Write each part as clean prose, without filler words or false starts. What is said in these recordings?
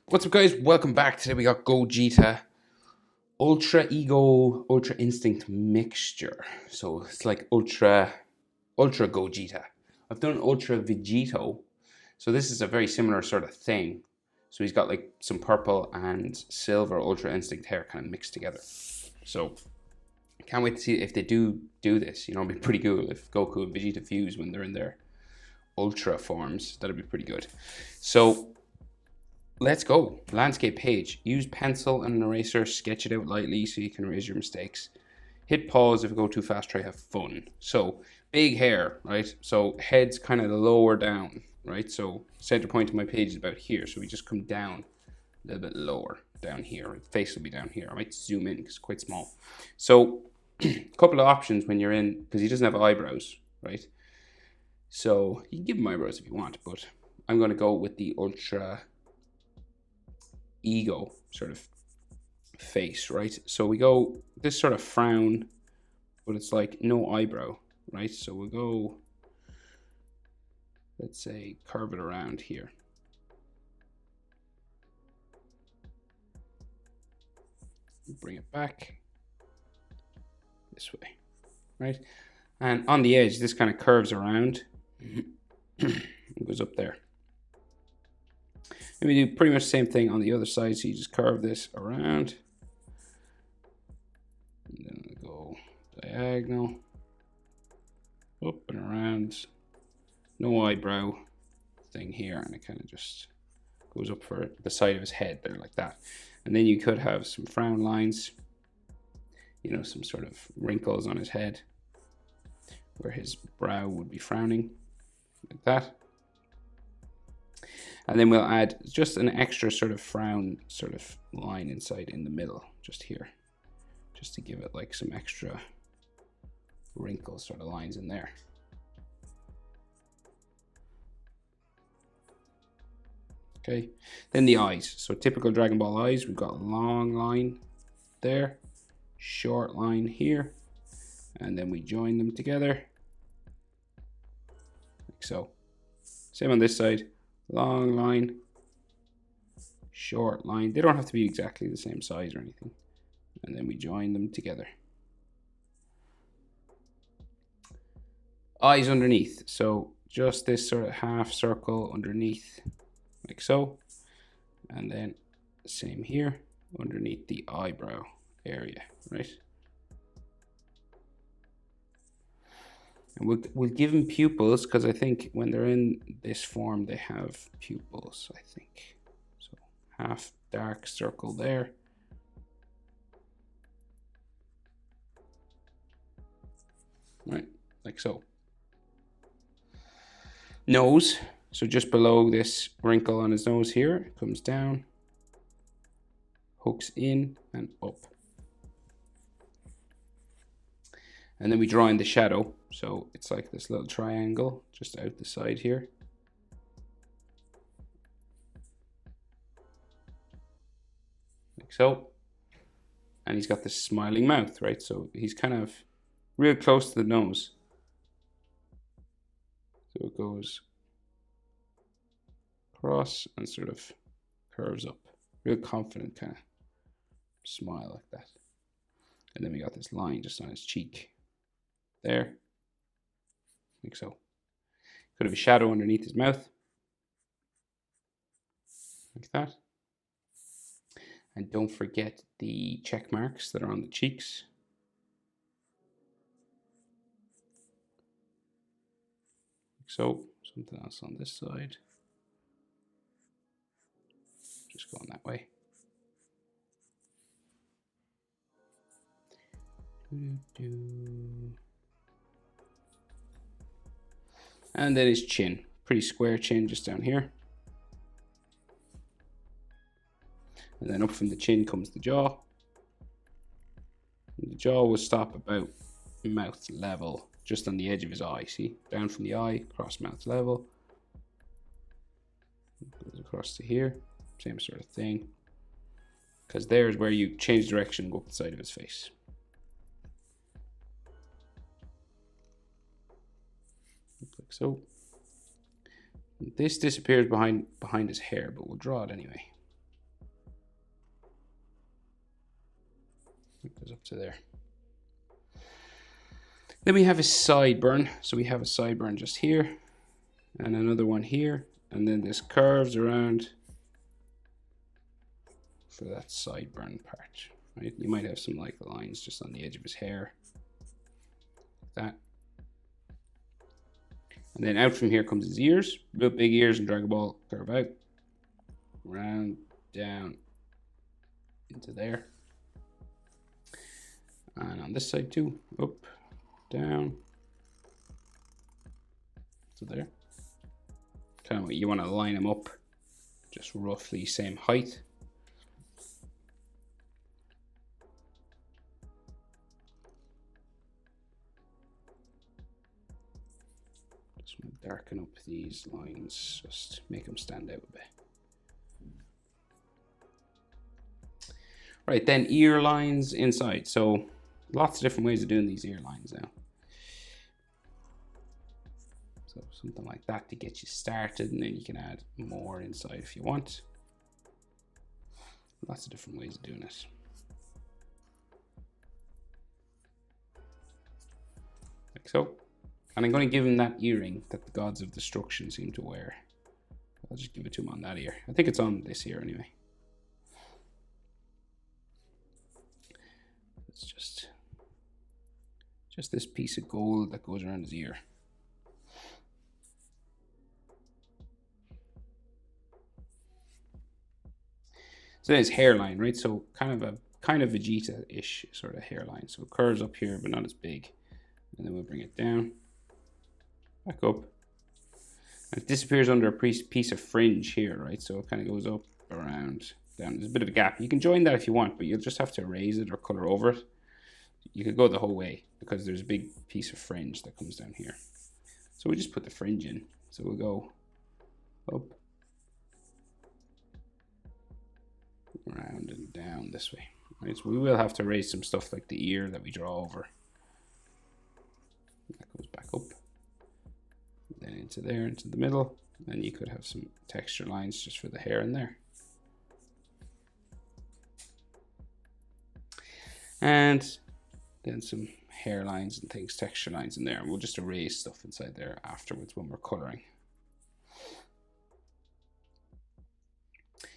What's up, guys? Welcome back. Today we got Gogeta Ultra Ego Ultra Instinct Mixture. So it's like Ultra Gogeta. I've done Ultra Vegito. So this is a very similar sort of thing. So he's got like some purple and silver Ultra Instinct hair kind of mixed together. So I can't wait to see if they do this. It'd be pretty cool if Goku and Vegeta fuse when they're in their Ultra forms. That'd be pretty good. So let's go. Landscape page. Use pencil and an eraser. Sketch it out lightly so you can erase your mistakes. Hit pause if you go too fast. Try to have fun. So big hair, right? So head's kind of lower down, right? So center point of my page is about here. So we just come down a little bit lower down here. Face will be down here. I might zoom in because it's quite small. So a couple of options when you're in, because he doesn't have eyebrows, right? So you can give him eyebrows if you want, but I'm going to go with the Ultra Ego sort of face, right? So we go this sort of frown, but it's like no eyebrow, right? So we'll go, let's say, curve it around here. Bring it back this way, right? And on the edge, this kind of curves around and goes up there. And we do pretty much the same thing on the other side. So you just curve this around. And then we go diagonal. Up and around. No eyebrow thing here. And it kind of just goes up for the side of his head there like that. And then you could have some frown lines. Some sort of wrinkles on his head. Where his brow would be frowning. Like that. And then we'll add just an extra sort of frown sort of line inside in the middle, just here. Just to give it like some extra wrinkle sort of lines in there. Okay, then the eyes. So typical Dragon Ball eyes, we've got a long line there, short line here, and then we join them together, like so. Same on this side. Long line, short line. They don't have to be exactly the same size or anything. And then we join them together. Eyes underneath. So just this sort of half circle underneath, like so. And then same here, underneath the eyebrow area, right? And we'll give them pupils because I think when they're in this form, they have pupils, I think. So half dark circle there. Right, like so. Nose. So just below this wrinkle on his nose here, it comes down, hooks in and up. And then we draw in the shadow. So it's like this little triangle just out the side here. Like so. And he's got this smiling mouth, right? So he's kind of real close to the nose. So it goes across and sort of curves up. Real confident kind of smile like that. And then we got this line just on his cheek. There, like so. Could have a shadow underneath his mouth, like that. And don't forget the check marks that are on the cheeks. Like so, something else on this side. Just going that way. And then his chin, pretty square chin just down here. And then up from the chin comes the jaw. And the jaw will stop about mouth level, just on the edge of his eye. See, down from the eye, across mouth level. Goes across to here, same sort of thing. Because there's where you change direction and go up the side of his face. Like so. This disappears behind his hair, but we'll draw it anyway. It goes up to there. Then we have a sideburn. So we have a sideburn just here and another one here. And then this curves around for that sideburn part, right? You might have some like lines just on the edge of his hair, like that. And then out from here comes his ears, real big ears in Dragon Ball, curve out, round, down, into there. And on this side too, up, down, to there. Kind of, you want to line them up, just roughly same height. Just want to darken up these lines, just make them stand out a bit. Right, then ear lines inside. So lots of different ways of doing these ear lines now. So something like that to get you started, and then you can add more inside if you want. Lots of different ways of doing it. Like so. And I'm going to give him that earring that the gods of destruction seem to wear. I'll just give it to him on that ear. I think it's on this ear anyway. It's just this piece of gold that goes around his ear. So there's hairline, right? So kind of Vegeta-ish sort of hairline. So it curves up here, but not as big. And then we'll bring it down, back up. And it disappears under a piece of fringe here, right? So it kind of goes up, around, down. There's a bit of a gap. You can join that if you want, but you'll just have to erase it or color over it. You could go the whole way because there's a big piece of fringe that comes down here. So we just put the fringe in. So we'll go up, around and down this way. Right, so we will have to erase some stuff like the ear that we draw over. That goes back up, then into there, into the middle, and you could have some texture lines just for the hair in there. And then some hairlines and things, texture lines in there, and we'll just erase stuff inside there afterwards when we're coloring.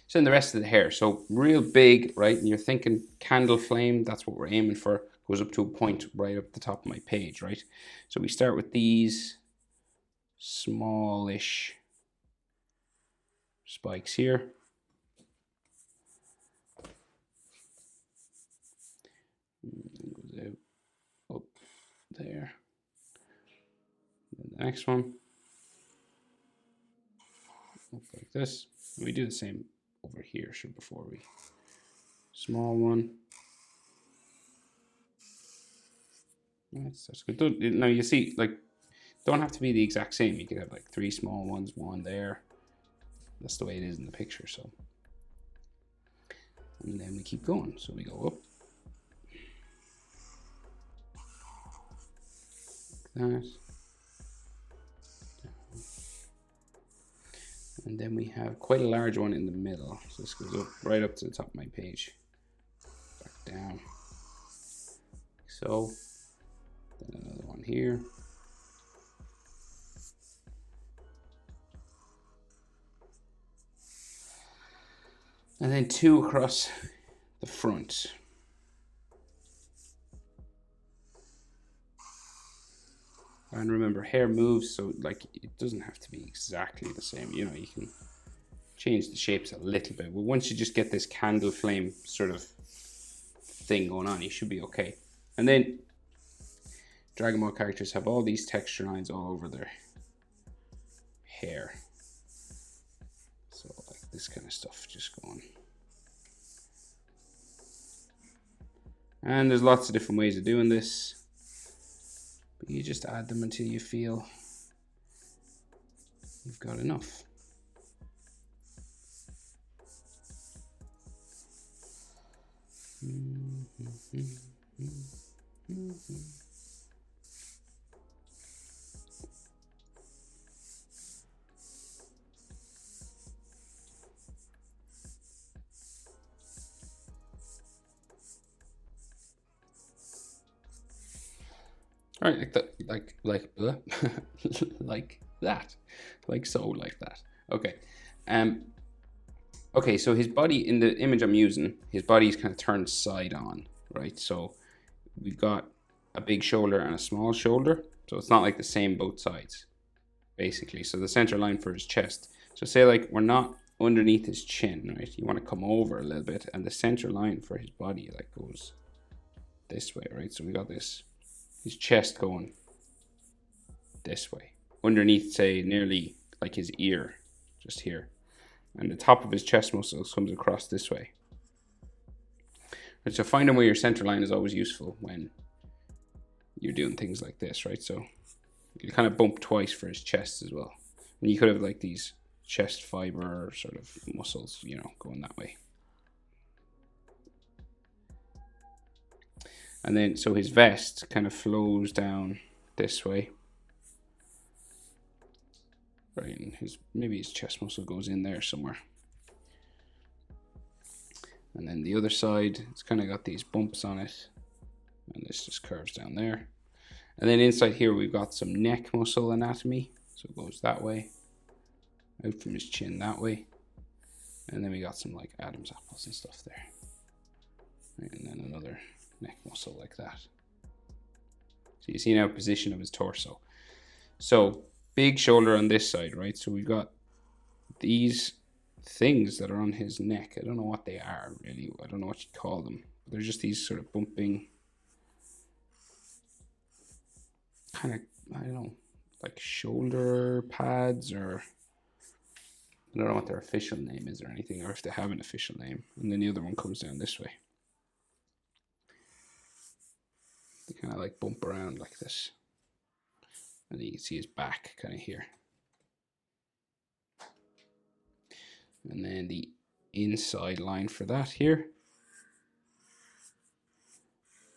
So in the rest of the hair, so real big, right? And you're thinking candle flame, that's what we're aiming for. Goes up to a point right up the top of my page, right? So we start with these smallish spikes here. Goes out, up there. And the next one, up like this. We do the same over here, before we, small one. That's good. Now you see, like, don't have to be the exact same. You could have like 3 small ones, 1 there. That's the way it is in the picture. So, and then we keep going. So we go up, like that, and then we have quite a large one in the middle. So this goes up right up to the top of my page, back down. So then another one here. And then 2 across the front. And remember, hair moves, so like it doesn't have to be exactly the same. You know, you can change the shapes a little bit. But once you just get this candle flame sort of thing going on, you should be okay. And then Dragon Ball characters have all these texture lines all over their hair. So like this kind of stuff just going. And there's lots of different ways of doing this. But you just add them until you feel you've got enough. All right, like that, like that, like so, like that. Okay. Okay, so his body, in the image I'm using, his body is kind of turned side on, right? So we've got a big shoulder and a small shoulder. So it's not like the same both sides, basically. So the center line for his chest. So say like we're not underneath his chin, right? You want to come over a little bit, and the center line for his body like goes this way, right? So we got this, his chest going this way. Underneath, say, nearly like his ear, just here. And the top of his chest muscles comes across this way. Right, so finding where your center line is always useful when you're doing things like this, right? So you kind of bump twice for his chest as well. And you could have like these chest fiber sort of muscles, you know, going that way. And then, so his vest kind of flows down this way. Right, and maybe his chest muscle goes in there somewhere. And then the other side, it's kind of got these bumps on it. And this just curves down there. And then inside here, we've got some neck muscle anatomy. So it goes that way, out from his chin that way. And then we got some like Adam's apples and stuff there. Right, and then another neck muscle like that. So you see now position of his torso. So big shoulder on this side, right? So we've got these things that are on his neck. I don't know what they are really. I don't know what you'd call them. But they're just these sort of bumping, kind of, I don't know, like shoulder pads, or I don't know what their official name is or anything, or if they have an official name. And then the other one comes down this way. They kind of like bump around like this. And then you can see his back kind of here. And then the inside line for that here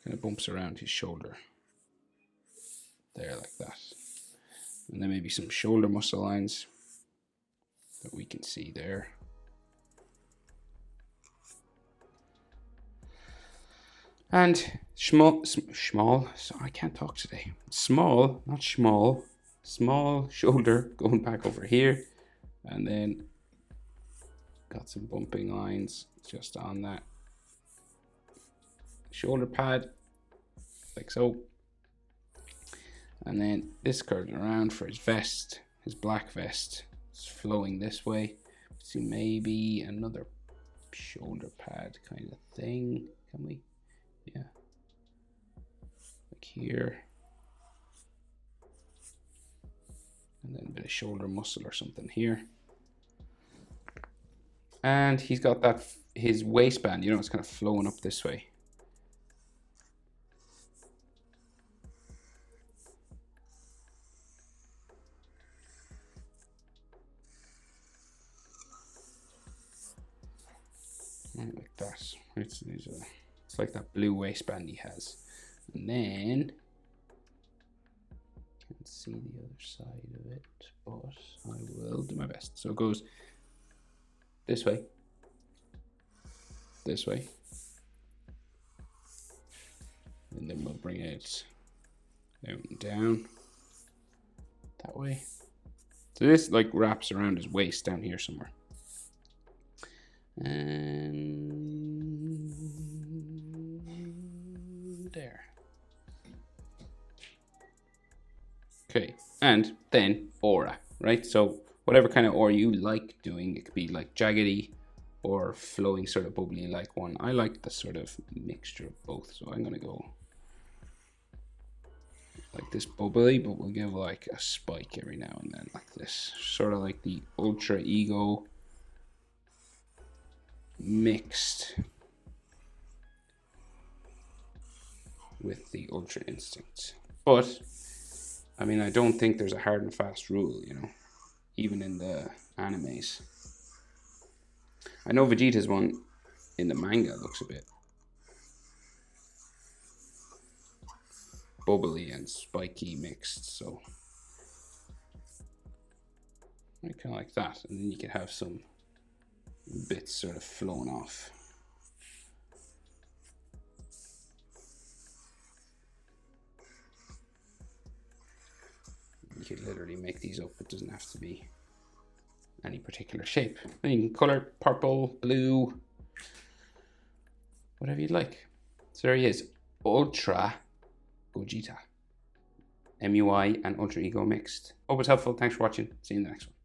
kind of bumps around his shoulder. There, like that. And then maybe some shoulder muscle lines that we can see there. And small, so I can't talk today. Small, not small, small shoulder going back over here. And then got some bumping lines just on that shoulder pad, like so. And then this curving around for his vest, his black vest. It's flowing this way. See, maybe another shoulder pad kind of thing. Can we? Yeah. Like here. And then a bit of shoulder muscle or something here. And he's got that, his waistband, you know, it's kind of flowing up this way. Right, like that. It's like that blue waistband he has. And then, can't see the other side of it, but I will do my best. So it goes this way, and then we'll bring it out and down that way. So this like wraps around his waist down here somewhere. And there. Okay, and then aura, right? So whatever kind of aura you like doing, it could be like jaggedy or flowing, sort of bubbly like one. I like the sort of mixture of both, so I'm gonna go like this bubbly, but we'll give like a spike every now and then, like this, sort of like the ultra ego mixed with the ultra instinct. But I mean, I don't think there's a hard and fast rule, you know, even in the animes. I know Vegeta's one in the manga looks a bit bubbly and spiky mixed, so I kind of like that. And then you can have some bits sort of flowing off. could literally make these up. It doesn't have to be any particular shape. Then you can color purple, blue, whatever you'd like. So there he is, Ultra Gogeta. MUI and Ultra Ego mixed. Hope it's helpful. Thanks for watching. See you in the next one.